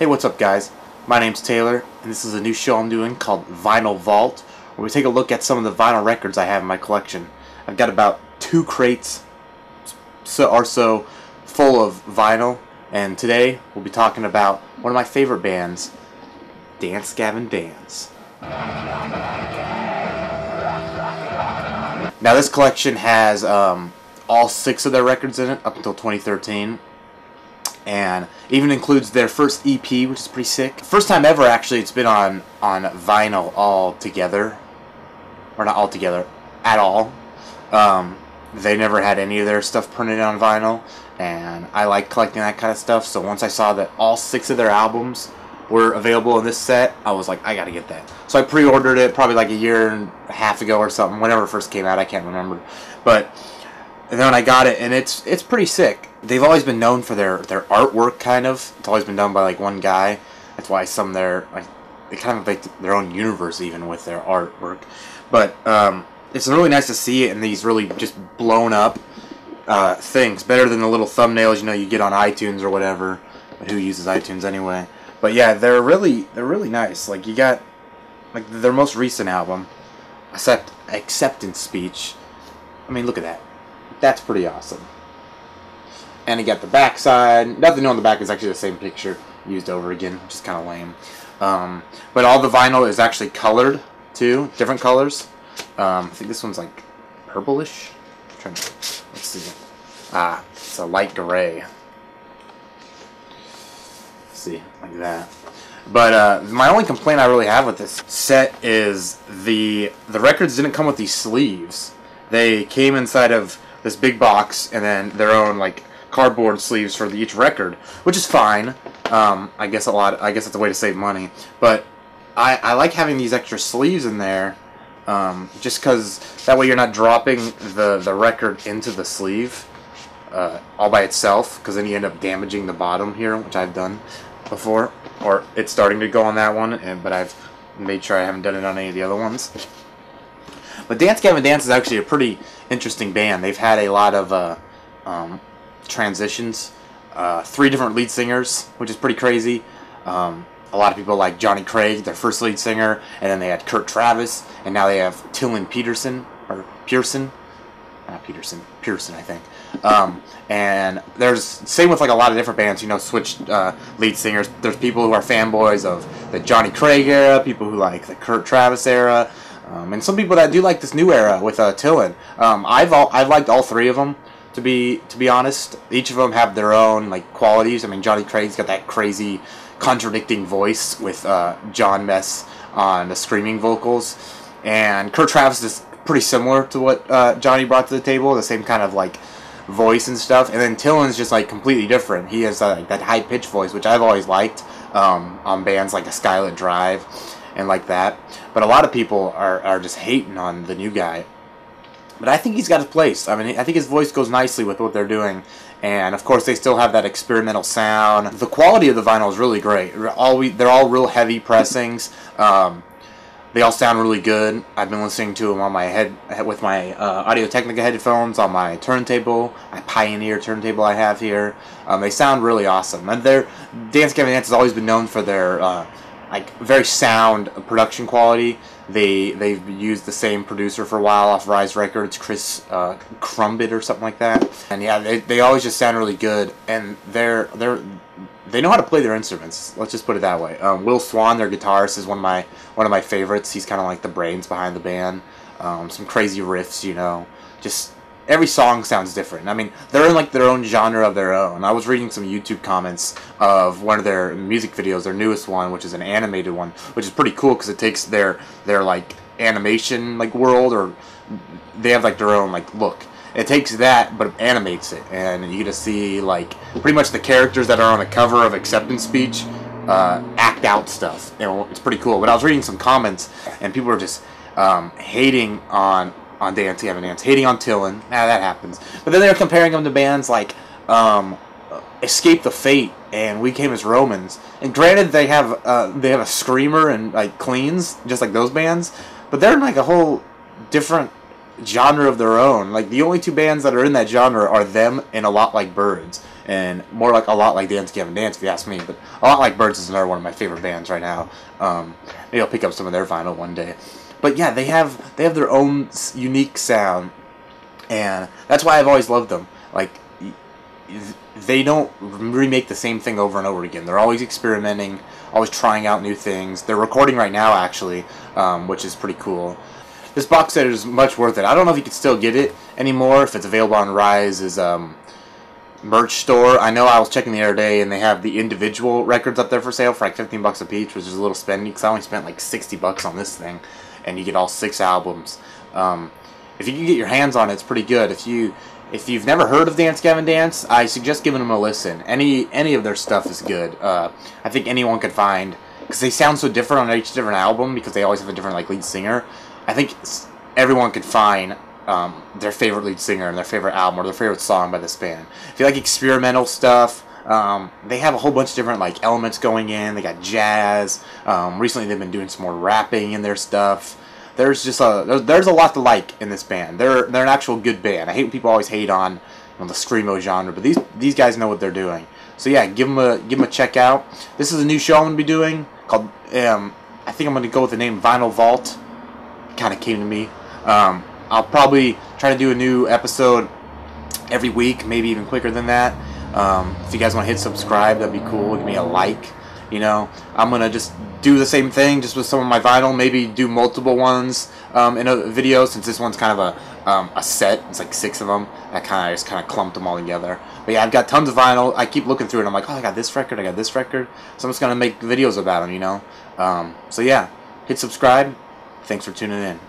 Hey, what's up guys? My name's Taylor, and this is a new show I'm doing called Vinyl Vault, where we take a look at some of the vinyl records I have in my collection. I've got about 2 crates or so full of vinyl, and today we'll be talking about one of my favorite bands, Dance Gavin Dance. Now this collection has all 6 of their records in it up until 2013. And even includes their first EP, which is pretty sick. First time ever, actually, it's been on vinyl all together. Or not all together, at all. They never had any of their stuff printed on vinyl, and I like collecting that kind of stuff, so once I saw that all 6 of their albums were available in this set, I was like, I gotta get that. So I pre-ordered it probably like a year and a half ago or something, whenever it first came out, I can't remember. And then I got it, and it's pretty sick. They've always been known for their artwork, kind of. It's always been done by like one guy. That's why some of their they kind of make their own universe even with their artwork. But it's really nice to see it in these really just blown up things. Better than the little thumbnails you get on iTunes or whatever. But who uses iTunes anyway? But yeah, they're really nice. Like you got like their most recent album, Acceptance Speech. I mean, look at that. That's pretty awesome. And you got the back side. Nothing on the back is actually the same picture used over again, which is kind of lame. But all the vinyl is actually colored too, different colors. I think this one's like purplish. Let's see. It's a light gray. Let's see, like that. But my only complaint I really have with this set is the records didn't come with these sleeves. They came inside of this big box and then their own like cardboard sleeves for each record, which is fine. I guess it's a way to save money, but I like having these extra sleeves in there, just because that way you're not dropping the record into the sleeve all by itself, because then you end up damaging the bottom here, which I've done before, or it's starting to go on that one, but I've made sure I haven't done it on any of the other ones. But Dance Gavin Dance is actually a pretty interesting band. They've had a lot of transitions. 3 different lead singers, which is pretty crazy. A lot of people like Jonny Craig, their first lead singer, and then they had Kurt Travis, and now they have Tilian Pearson, Pearson, I think. And there's same with like a lot of different bands, switched lead singers. There's people who are fanboys of the Jonny Craig era, people who like the Kurt Travis era, and some people that do like this new era with Tilian. I've liked all 3 of them. To be honest, each of them have their own like qualities. I mean, Jonny Craig's got that crazy, contradicting voice with John Mess on the screaming vocals, and Kurt Travis is pretty similar to what Johnny brought to the table, the same kind of like voice and stuff. And then Tilian's just like completely different. He has like that high pitched voice, which I've always liked on bands like a Skylit Drive and like that. But a lot of people are just hating on the new guy. But I think he's got his place. I mean, I think his voice goes nicely with what they're doing. And, of course, they still have that experimental sound. The quality of the vinyl is really great. They're all real heavy pressings. They all sound really good. I've been listening to them on my with my Audio-Technica headphones on my turntable, my Pioneer turntable I have here. They sound really awesome. And Dance Gavin Dance has always been known for their like very sound production quality. They've used the same producer for a while off Rise Records, Chris Crumbit or something like that. And yeah, they always just sound really good, and they know how to play their instruments. Let's just put it that way. Will Swan, their guitarist, is one of my favorites. He's kind of like the brains behind the band. Some crazy riffs, just every song sounds different. I mean, they're in like their own genre of their own. I was reading some YouTube comments of one of their music videos, their newest one, which is an animated one, which is pretty cool because it takes their like animation like world, or they have like their own like look. It takes that but it animates it, and you get to see like pretty much the characters that are on the cover of Acceptance Speech act out stuff. It's pretty cool. But I was reading some comments and people were just hating on Dance Gavin Dance, hating on Tilian. That happens. But then they're comparing them to bands like Escape the Fate and We Came as Romans. And granted, they have a screamer and like cleans, just like those bands. But they're in like a whole different genre of their own. Like the only 2 bands that are in that genre are them and A Lot Like Birds. and more like a lot like Dance Gavin Dance, if you ask me. But a lot like Birds is another one of my favorite bands right now. Maybe I'll pick up some of their vinyl one day. But yeah, they have their own unique sound, and that's why I've always loved them. Like, they don't remake the same thing over and over again. They're always experimenting, always trying out new things. They're recording right now, actually, which is pretty cool. This box set is much worth it. I don't know if you can still get it anymore, if it's available on Rise's merch store. I know I was checking the other day, and they have the individual records up there for sale for like 15 bucks a piece, which is a little spendy, because I only spent like 60 bucks on this thing, and you get all 6 albums. If you can get your hands on it, it's pretty good. If you've never heard of Dance Gavin Dance, I suggest giving them a listen. Any of their stuff is good. I think anyone could find, because they sound so different on each different album, because they always have a different like lead singer. I think everyone could find their favorite lead singer and their favorite album or their favorite song by this band. If you like experimental stuff, they have a whole bunch of different like elements going in. They got jazz. Recently, they've been doing some more rapping in their stuff. There's just there's a lot to like in this band. They're an actual good band. I hate when people always hate on the screamo genre, but these guys know what they're doing. So yeah, give them a check out. This is a new show I'm gonna be doing called I think I'm gonna go with the name Vinyl Vault. Kind of came to me. I'll probably try to do a new episode every week, maybe even quicker than that. If you guys want to hit subscribe, that'd be cool. Give me a like. You know, I'm gonna just do the same thing just with some of my vinyl. Maybe do multiple ones in a video, since this one's kind of a set. It's like 6 of them. I just kind of clumped them all together. But yeah, I've got tons of vinyl. I keep looking through it. And I'm like, oh, I got this record. I got this record. So I'm just gonna make videos about them. You know. So yeah, hit subscribe. Thanks for tuning in.